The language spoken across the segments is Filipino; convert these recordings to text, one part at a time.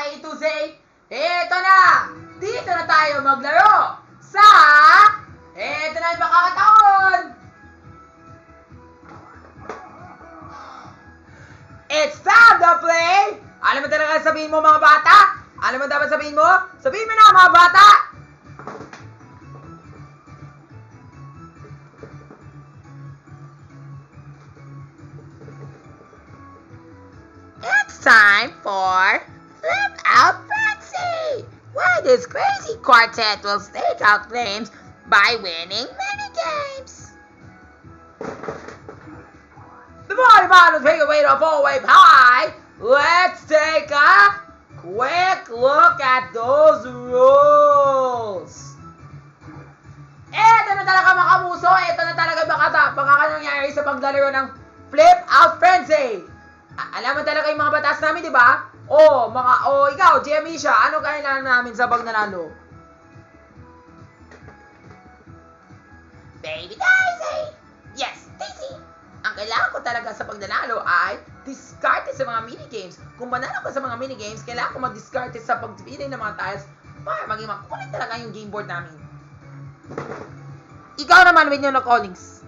A to Z. Eto na! Dito na tayo maglaro sa... Eto na yung makakataon! It's time to play! Alam mo talaga sabihin mo mga bata? Alam mo dapat sabihin mo? Sabihin mo na mga bata! It's time for Flip Out Frenzy, where this crazy quartet will stake out claims by winning many games. Before the bottom take away the four-way pie, let's take a quick look at those rules. Ito na talaga mga kamuso, ito na talaga baka nangyari sa paglalaro ng Flip Out Frenzy. Alam mo talaga yung mga batas namin, di ba? Ikaw, GME siya, ano kailangan namin sa pagnanalo? Baby Daisy! Yes, Daisy! Ang kailangan ko talaga sa pagnanalo ay diskarte sa mga minigames. Kung manalo ko sa mga minigames, kailangan ko mag-diskarte sa pagpili ng mga tiles para maging makukulit talaga yung game board namin. Ikaw naman with your callings.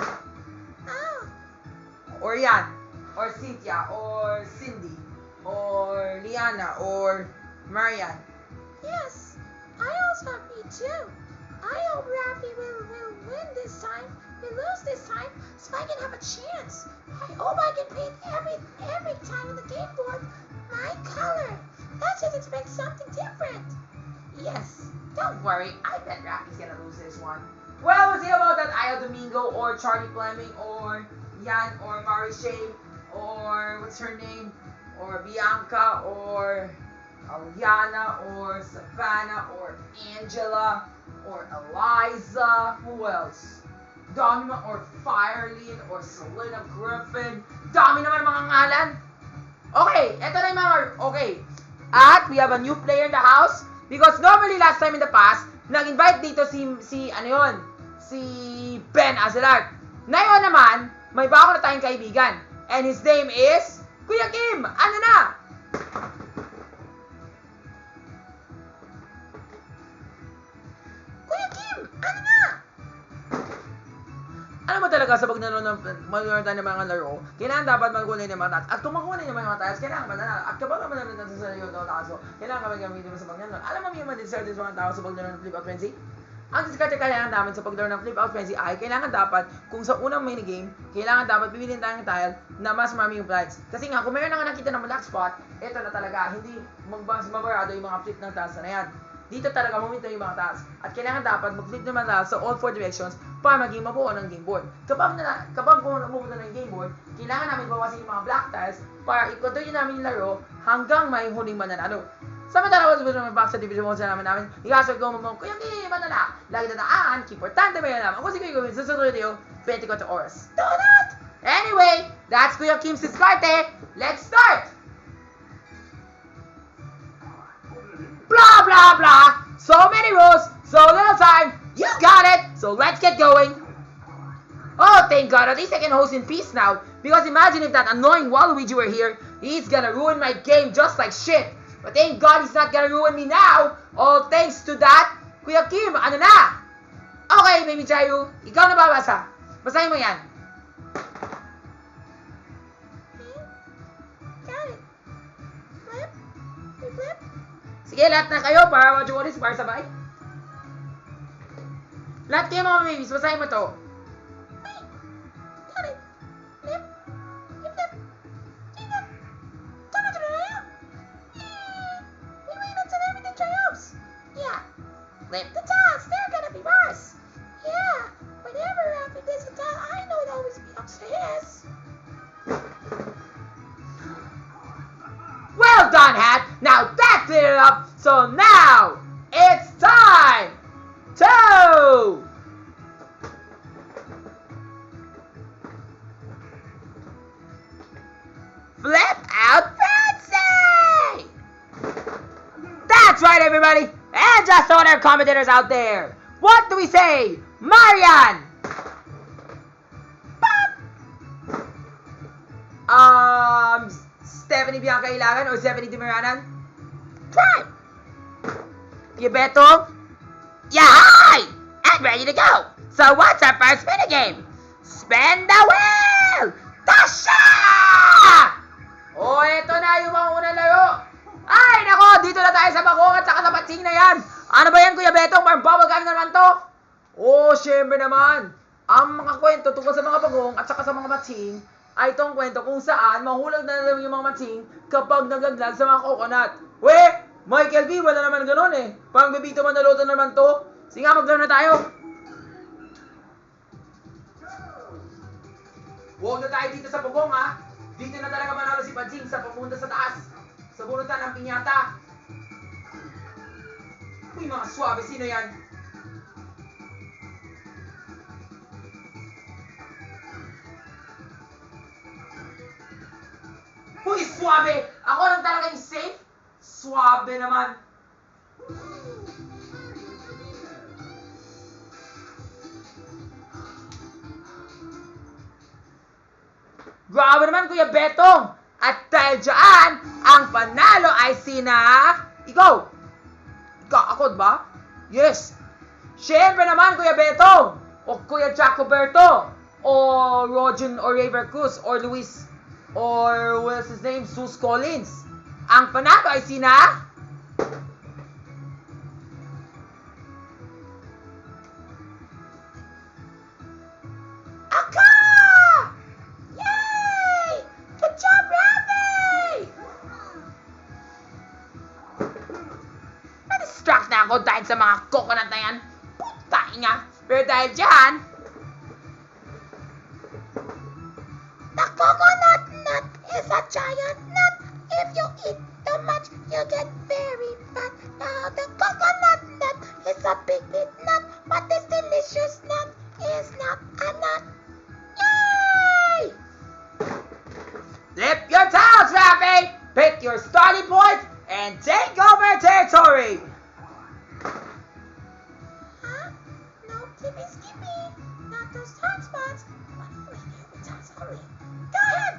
Or yan. Or Cynthia. Or Cindy. Or Liana. Or Marian. Yes, I also have me too. I hope Rafi will win this time. We lose this time, so I can have a chance. I hope I can paint every time on the game board my color. Let's just expect something different. Yes. Don't worry. I bet Rafi's gonna lose this one. Well, we'll see about that Aya Domingo or Charlie Fleming or Yan or Mari Shea or what's her name? Or Bianca or Aliana or Savannah or Angela or Eliza. Who else? Domina or Firelin or Selena Griffin. Dami naman mga ngalan. Okay, eto na yung mga... Okay. At we have a new player in the house because normally last time in the past, nag-invite dito si Ben Azelart. Ngayon naman, may bago na tayong kaibigan. And his name is Kuya Kim. Ano na? Kuya Kim, ano na? Alam mo talaga sa pagnano ng mga laro, kailangan dapat magkulay ng mga taas. At kung makuha ng mga taas, kailangan mananalo. At kapag mananalo natin sa sarili ng taas, kailangan ka magamitin mo sa pagnano. Alam mo yung ma-discard sa mga tao sa paglaro ng Flip Out Frenzy? Ang discard kailangan namin sa paglaro ng Flip Out Frenzy ay kailangan dapat, kung sa unang minigame, kailangan dapat pipiliin tayo ng tile na mas marami yung flags. Kasi nga, kung mayroon na nga nakita ng black spot, ito na talaga, hindi mabarado yung mga flip ng taas na yan. Dito talaga momento yung mga taas. At kailangan dapat mag-flip naman taas sa all four directions para maging mabuo ng game board. Kapag pumunta ng game board, kailangan namin bawasin yung mga black tiles para i-continue namin yung laro hanggang may huling mananalo. Samantala ko sa mga box sa division 1 sa namin, ikasal ko mo, Kuya Kim, ano na? Lagi na importante ba yan naman? Ako si Kuya Kim, sa sunod video, 24 oras. Donut! Anyway, that's Kuya Kim's diskarte. Let's start! Blah, blah, blah. So many rules, so little time. You got it. So let's get going. Oh, thank God. At least I can host in peace now. Because imagine if that annoying Waluigi were here. He's gonna ruin my game just like shit. But thank God he's not gonna ruin me now. All thanks to that. Kuya Kim, ano na? Okay, Baby Chayu. Ikaw na babasa. Basahin mo yan. Got it. Flip. We flip. Sige, lahat na kayo para watch para sabay. Lahat kayo mga babies, basahin mo to. Wait. Got it. Flip. We flip. We flip. We wait until everything triumphs. Yeah. Flip. The tiles, they're gonna be worse. Yeah. Whenever after this a tile, I know it always be upstairs. Well done, Hat. Now that cleared it up. So now it's time to Flip Out Frenzy. That's right, everybody. And just so our commentators out there, what do we say, Marian? Stephanie Bianca Ilagan or Stephanie Dimiranan? Prime! You Beto? Yeah, hi! I'm ready to go! So what's our first minigame? Spin the wheel! Tasha! Oh, eto na yung mga unang laro. Ay, nako, dito na tayo sa bakong at saka sa patsing na yan. Ano ba yan, Kuya Betong? Parang bubblegum naman to. Oh, syempre naman. Ang mga kwento tungkol sa mga bagong at saka sa mga matsing ay itong kwento kung saan mahulag na naman yung mga matsing kapag nagaglag sa mga coconut. We, Michael B, wala naman ganun eh. Parang bibito man naluto naman to. Sige nga, maglaro na tayo. Huwag na tayo dito sa bugong ha. Dito na talaga manalo si Patsing sa papunta sa taas. Sa bunutan ng pinyata. Uy, mga swabe, sino yan? Uy, swabe! Ako lang talaga yung safe? Swabe naman. Grabe naman, Kuya Betong! At dahil dyan, ang panalo ay sina... Ikaw! Ako ba? Yes! Siyempre naman, Kuya Betong! O Kuya Jacoberto! O Rogen or Raver Cruz or Luis or what's his name? Sus Collins! Ang panalo ay sina... Aka! Yay! Good job, Rafi! Na-distract na ako dahil sa mga coconut na yan. Putay nga. Pero dahil dyan, the coconut nut is a giant nut. If you eat too much, you get very fat. Now the coconut nut is a big nut, but this delicious nut is not a nut. Yay! Flip your tails, Rafi! Pick your starting point and take over territory! Huh? No flippy skippy. Not those hard spots. But only every time sorry. Go ahead!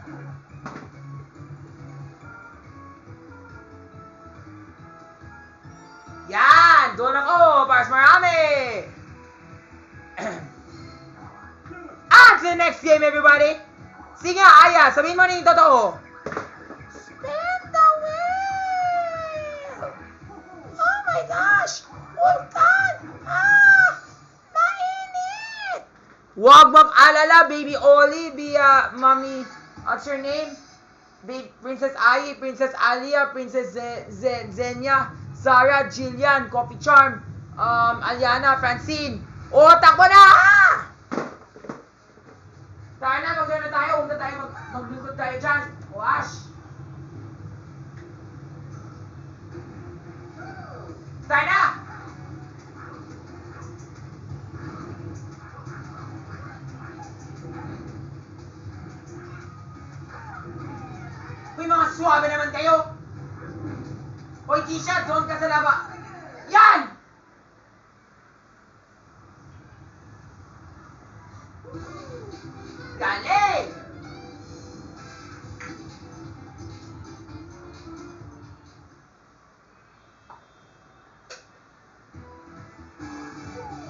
Yan! Doon ako! Para sa marami! On to the next game, everybody! Sige nga, Aya, sabihin mo na yung totoo. Spin the wheel! Oh my gosh! Vulkan! Ah! Mainit! Huwag mag-alala, baby Oli, mommy, what's your name? Princess Ai, Princess Alia, Princess Zenya, Zara, Jillian, Coffee Charm, Aliana, Francine. O, takbo na! Tayo na, maglaro na tayo. Huwag na tayo maglugod tayo dyan. Wash! Tayo na! Uy, mga swabe naman kayo! Hoy, Kisha, doon ka sa laba. Yan! Galing!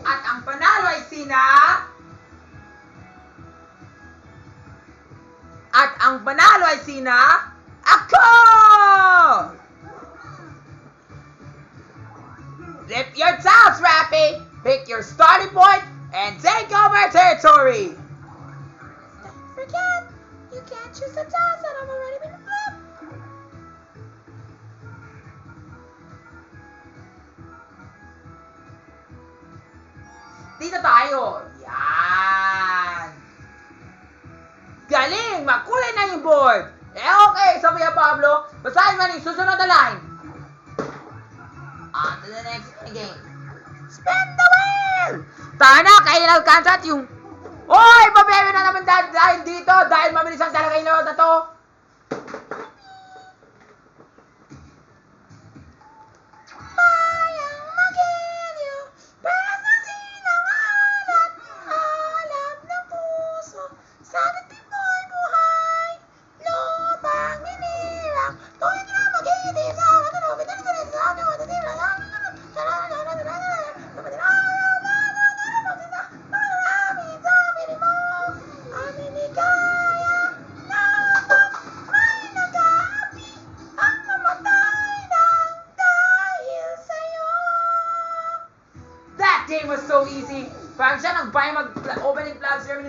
At ang panalo ay sina... At ang panalo ay sina... Ako! Flip your tails, Rafi! Pick your starting point and take over territory! Don't forget, you can't choose the tiles that have already been flipped. Dito tayo! Yan! Galing! Makulay na yung board! Okay, sabi ya Pablo, basahin mo na yung susunod na line. On to the next game. Spin the wheel! Tayo na, kailan Alcantara at yung... Oy! Pabebe na naman dahil dito! Dahil mabilis ang talaga yung laro na to! Bayang magiliw, perasasin ang alap ng puso, sa tibay buhay, lupang minirang, tuwing na mag-iitim sa mga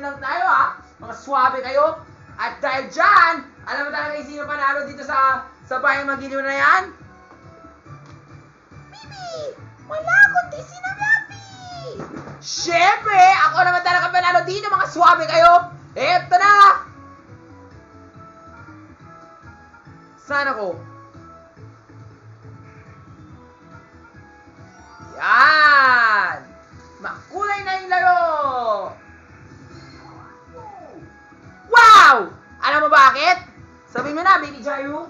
lang tayo ha. Mga swabe kayo. At dahil dyan, alam mo talaga yung sino panalo dito sa bayang magiliw na yan? Bibi! Wala kundi si na Rafi! Siyempre, ako naman talaga panalo dito mga swabe kayo. Eto na! Saan ako? Yan! Makulay na yung laro! Wow! Alam mo bakit? Sabihin mo na, Baby Jairu.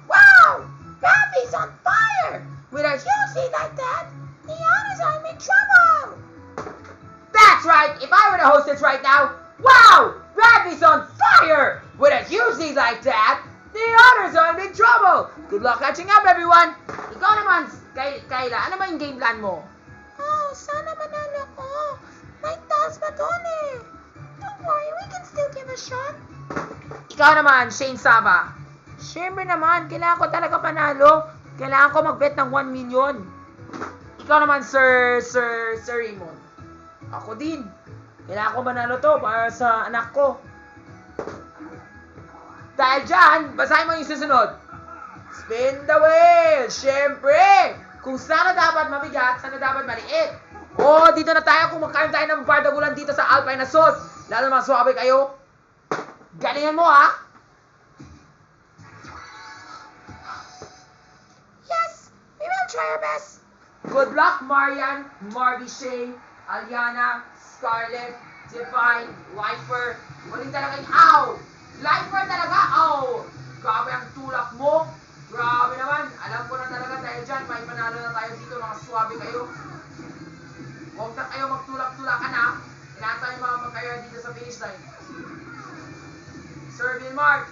Wow! Rafi's on fire! With a huge lead like that, the others are in trouble! That's right! If I were to host this right now, wow! Rafi's on fire! With a huge lead like that, the others are in big trouble! Good luck catching up, everyone! Ikaw naman, Kayla, ano ba yung game plan mo? Oh, sana manalo ko. May taas pa doon eh. Don't worry, we can still give a shot. Ikaw naman, Shane Saba. Siyempre naman, kailangan ko talaga panalo. Kailangan ko mag-bet ng 1 million. Ikaw naman, Sir Raymond. Ako din. Kailangan ko manalo to para sa anak ko. Dahil dyan, basahin mo yung susunod. Spin the wheel! Siyempre! Kung sana dapat mabigat, sana dapat maliit. Oh, dito na tayo kung magkaroon tayo ng bardagulan dito sa Alpine na sauce. Lalo mga swabe kayo. Galingan mo ha! Yes, we will try our best. Good luck, Marian, Marby Shane, Aliana, Scarlett, Divine, Lifer. Waling talaga yung ow! Lifer talaga, ow! Grabe ang tulak mo. Grabe naman. Alam ko na talaga dahil dyan, may panalo na tayo dito, mga swabe kayo. Huwag na kayo magtulak-tulakan ha. Inaantay yung mga magkaya dito sa finish line. Serbian Mark.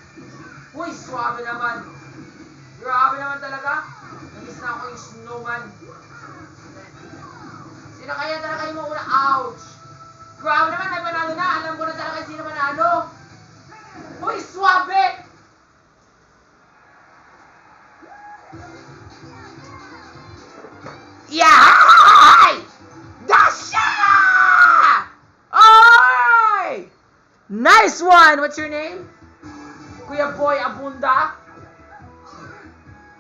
Uy, swabe naman. Grabe naman talaga. Namiss na ako yung snowman. Sino kaya talaga yung mauna? Ouch! Grabe naman, may panalo na. Alam ko na talaga sino panalo. Uy, swabe! Yahay! Dasha! Oy! Nice one! What's your name? Kuya Boy Abunda?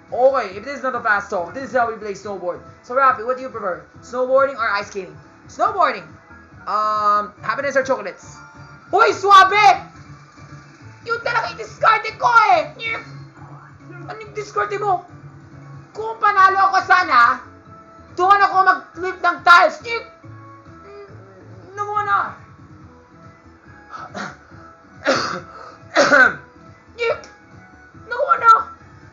Okay, if this is not a fast talk, this is how we play snowboard. So Rafi, what do you prefer? Snowboarding or ice skating? Snowboarding. Happiness or chocolates? Hoy, swabe! Yun talaga i-discarte ko eh! Anong discarte mo? Kung panalo ako sana, doon ako mag-flip ng tiles. Nakuha na. Nakuha na.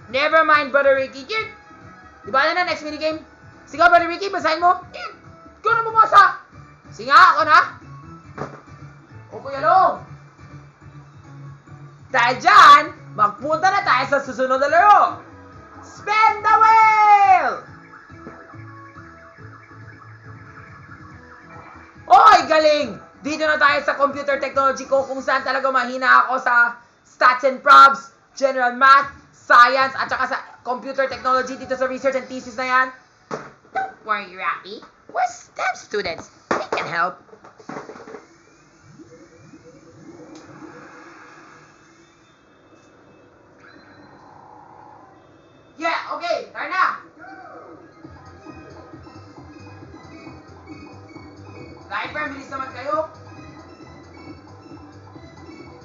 Never mind, Brother Ricky. Di ba na next minigame? Sige, Brother Ricky, basahin mo. Ikaw na bumasa. Sige nga, ako na. O Kuya Long. Dahil dyan, magpunta na tayo sa susunod na laro. Spin the wheel! Oy, galing! Dito na tayo sa computer technology ko kung saan talaga mahina ako sa stats and probs, general math, science, at saka sa computer technology dito sa research and thesis na yan. Don't worry, Rafi. We're STEM students. We can help. Yeah, okay, tara na! Lifer, bilis naman kayo.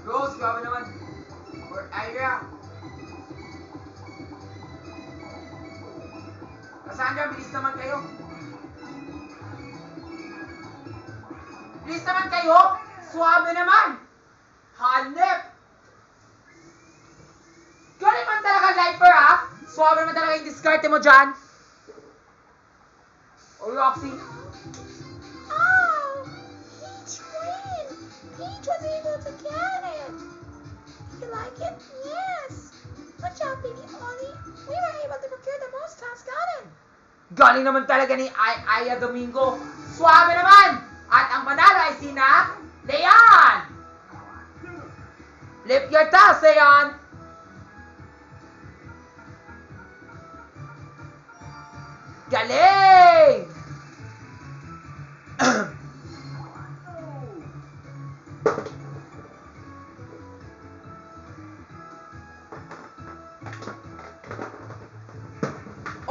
Rose, grabe naman. Or Ira. Cassandra, bilis naman kayo. Bilis naman kayo. Suwabe naman. Hanep. Galing man talaga, Lifer, ha? Suwabe naman talaga yung discarte mo dyan. O Roxy. Oh, Peach win! Peach was able to get it. You like it? Yes. Good job, baby Ollie. We were able to procure the most tiles gotten. Galing naman talaga ni Aya Domingo. Suwabe naman! At ang panalo ay sina Leon! Flip your tiles, Leon! Galing!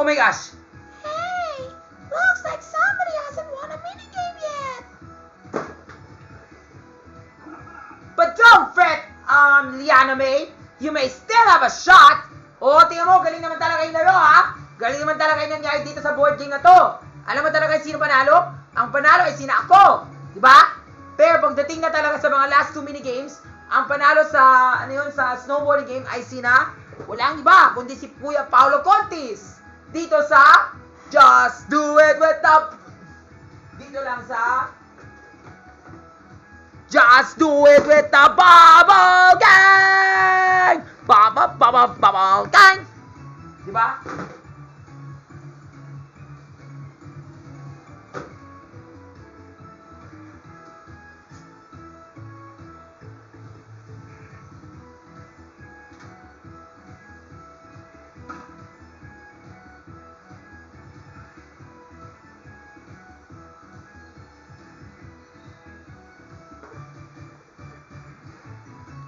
my gosh! Hey, looks like somebody hasn't won a minigame yet. But don't fret, Liana May. You may still have a shot. Oo, tingnan mo, galing naman talaga yung laro, ha? Galing naman talaga yung nangyari dito sa board game na to. Alam mo talaga sino panalo? Ang panalo ay sina ako. Diba? Pero pagdating na talaga sa mga last 2 minigames, ang panalo sa, sa snowboarding game ay sina, walang iba, kundi si Kuya Paolo Contis. Dito sa, Just Do It With The... Dito lang sa... Just Do It With The Bubble Gang! Bubble Gang! Diba?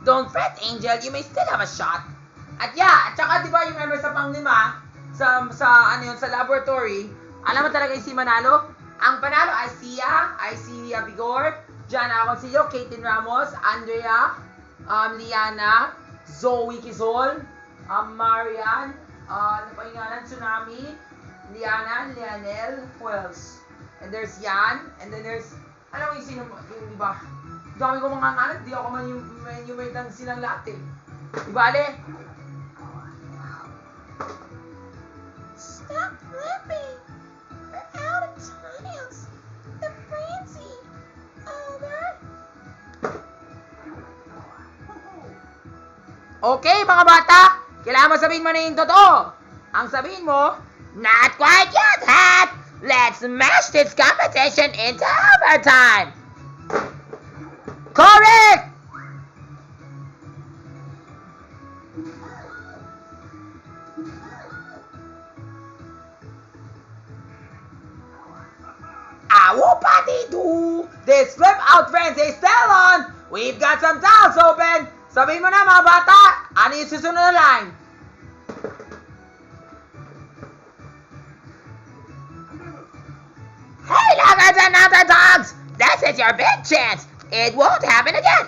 Don't fret, Angel. You may still have a shot. At yeah, at saka diba yung member sa pang-5, sa laboratory, alam mo talaga yung si Manalo? Ang panalo ay si Bigor, Jana Agoncillo, Caitlin Ramos, Andrea, Liana, Zoe Quizol, Marian, Tsunami, Liana, Lianel, who else? And there's Yan, and then there's, alam mo yung sino, yung diba? Dami ko mga ngalan, di ako man yung ng silang lahat eh. Diba, Ale? Stop flipping. We're out of tiles. The frenzy. Over. Okay, mga bata, kailangan mo sabihin mo na yung totoo. Ang sabihin mo, not quite yet, Hat! Let's smash this competition into overtime! Correct! Awopati-doo! This flip out frenzy is still on! We've got some tiles open! Sabihin mo na mga bata, ano yung susunod na line? Hey, lovers and other dogs! This is your big chance! It won't happen again!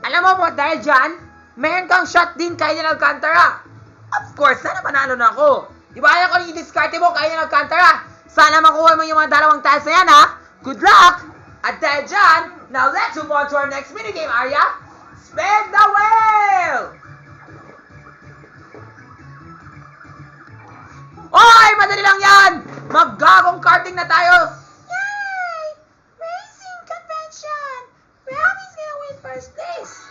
Alam mo dahil dyan, meron kang shot din kay Alcantara. Of course, sana manalo na ako. Di ba ayaw ko rin i-discarte mo kay Alcantara? Sana makuha mo yung mga dalawang tiles na yan, ha? Good luck! At dahil dyan, now let's move on to our next minigame, Arya. Spin the wheel! Oy! Madali lang yan! Maggagong karting na tayo! Yay! Racing convention. Ravi's gonna win first place.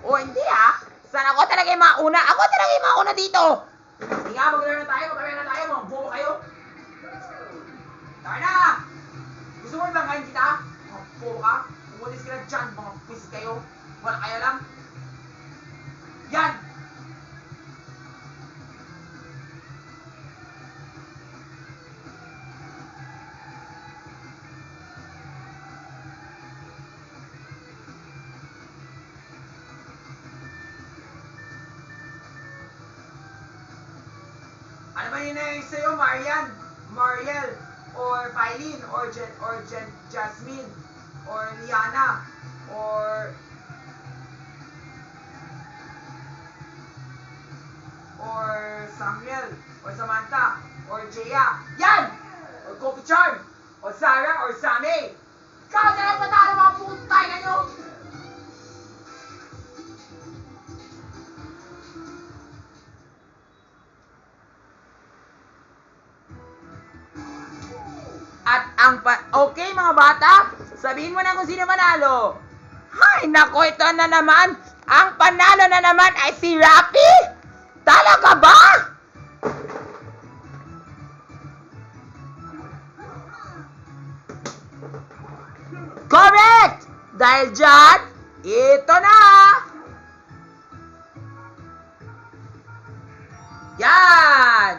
O hindi ha? Sana ako talaga yung mauna? Ako talaga yung mauna dito! Sige nga, maglaro na tayo, mga bobo kayo! Tara na! Gusto mo ibang kain kita? Mga bobo ka? Umulis ka na dyan, mga pwis kayo! Wala kaya lang? Yan! Ano ba yun na yung sa'yo, Marian? Mariel? Or Filene? Or Jasmine? Or Liana? Or Samuel? Or Samantha? Or Jaya? Yan! Or Coffee Charm? Or Sarah? Or Sammy? Ikaw na lang patalo mga putay na nyo! Okay mga bata, sabihin mo na kung sino manalo. Hay nako, ito na naman. Ang panalo na naman ay si Rafi? Talaga ba? Correct! Dahil dyan, ito na! Yan!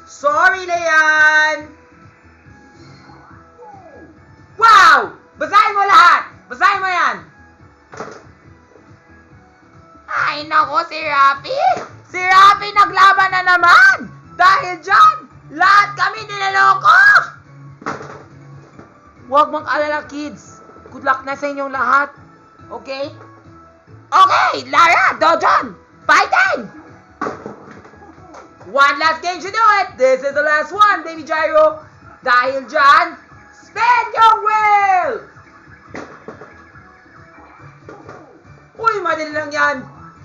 Sorry na yan! Wow! Basahin mo lahat! Basahin mo yan! Ay, nako, si Rafi! Si Rafi naglaban na naman! Dahil dyan, lahat kami nilaloko! Huwag mag-alala, kids. Good luck na sa inyong lahat. Okay? Okay, Lara, Dojon, fighting! One last game to do it. This is the last one, Baby Gyro. Dahil dyan, spin your wheel! Uy, madali lang yan.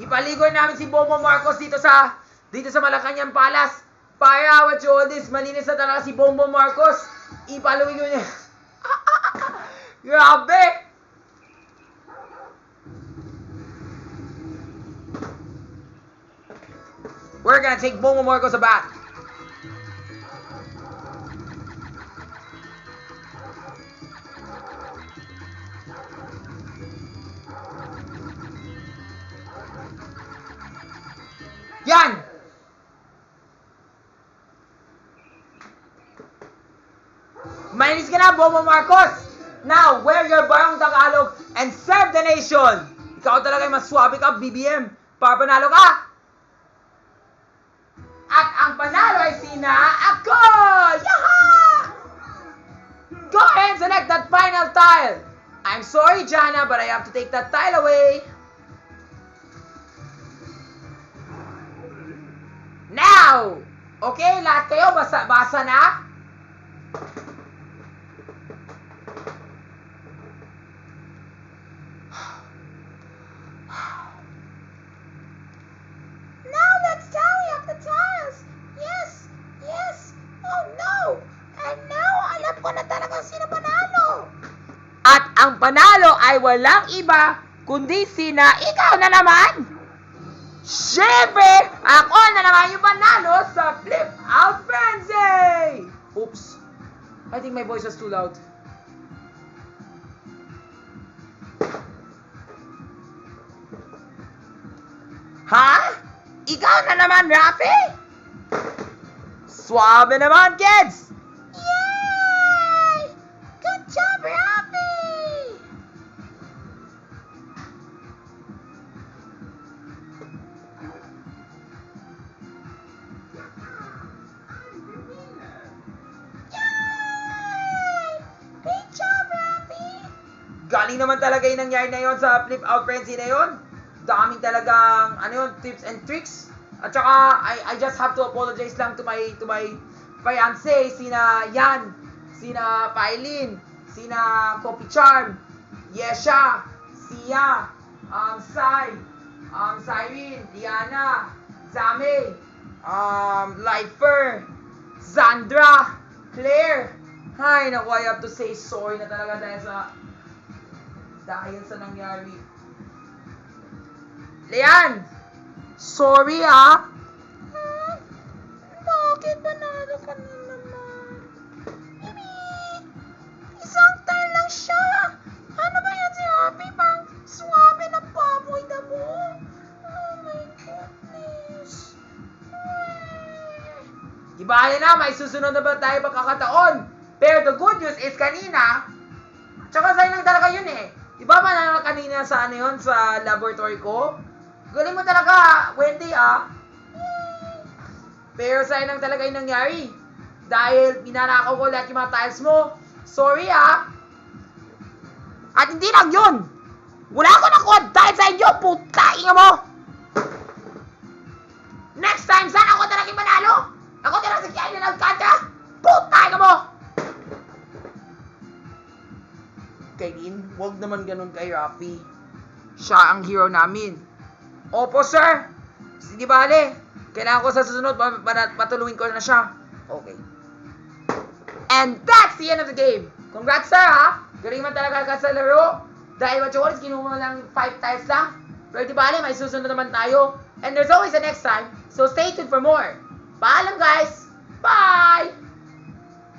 Ipaligoy namin si Bobo Marcos dito sa Malacanang Palace. Para what you all this, malinis na talaga si Bongbong Marcos. Ipaligoy niya. Grabe! We're gonna take Bongbong Marcos aback. Yan! Mainis ka na, Bongbong Marcos! Now, wear your barong Tagalog and serve the nation! Ikaw talaga yung maswabe ka, BBM, para panalo ka! At ang panalo ay sina ako! Yaha! Go ahead and select that final tile! I'm sorry, Jana, but I have to take that tile away. Now! Okay, lahat kayo, basa na? Now let's tally up the tiles. Yes, yes. Oh no. And now alam ko na talaga sino panalo. At ang panalo ay walang iba, kundi sina ikaw na naman! Siyempre, ako na naman yung panalo sa Flip Out Frenzy! Oops. I think my voice was too loud. Ha? Ikaw na naman, Rafi? Swabe naman, kids! Yay! Good job, Rafi! Yay! Great job, Rafi! Galing naman talaga yung nangyari na yun sa Flip Out Frenzy na yun. Daming talagang, tips and tricks. At saka, I just have to apologize lang to my fiancé, sina Yan, sina Pailin, sina Kopi Charm, Yesha, Sia, Sai, Cyrene, Diana, Zame, Lifer, Zandra, Claire. Ay, naku, I have to say sorry na talaga dahil sa nangyari. Leanne! Sorry Bakit panalo ka na naman? Mimi! Isang tile lang siya! Ano ba yan si Happy? Parang swabe na baboy na mo! Oh my goodness! Ibaya na, may susunod na ba tayo pagkakataon? Pero the good news is kanina, tsaka sa'yo lang talaga yun eh. Diba ba na kanina sa sa laboratory ko? Galing mo talaga, Wendy Pero sa'yo lang talaga yung nangyari. Dahil pinanakaw ko lahat yung mga tiles mo. Sorry At hindi lang yun. Wala ko nakuha dahil sa inyo, putaing mo. Next time, sana ako talagang manalo. Ako talaga si Kian na nagkanta. Putaing mo. Kaylin, huwag naman ganun kay Rafi. Siya ang hero namin. Opo, sir. Hindi bale. Kailangan ko sa susunod, patulungin ko na siya. Okay. And that's the end of the game. Congrats, sir, Galing man talaga ka sa laro. Dahil what you want is kinuha lang 5 tiles lang. Pero di bale, may susunod naman tayo. And there's always a next time. So stay tuned for more. Paalam, guys. Bye!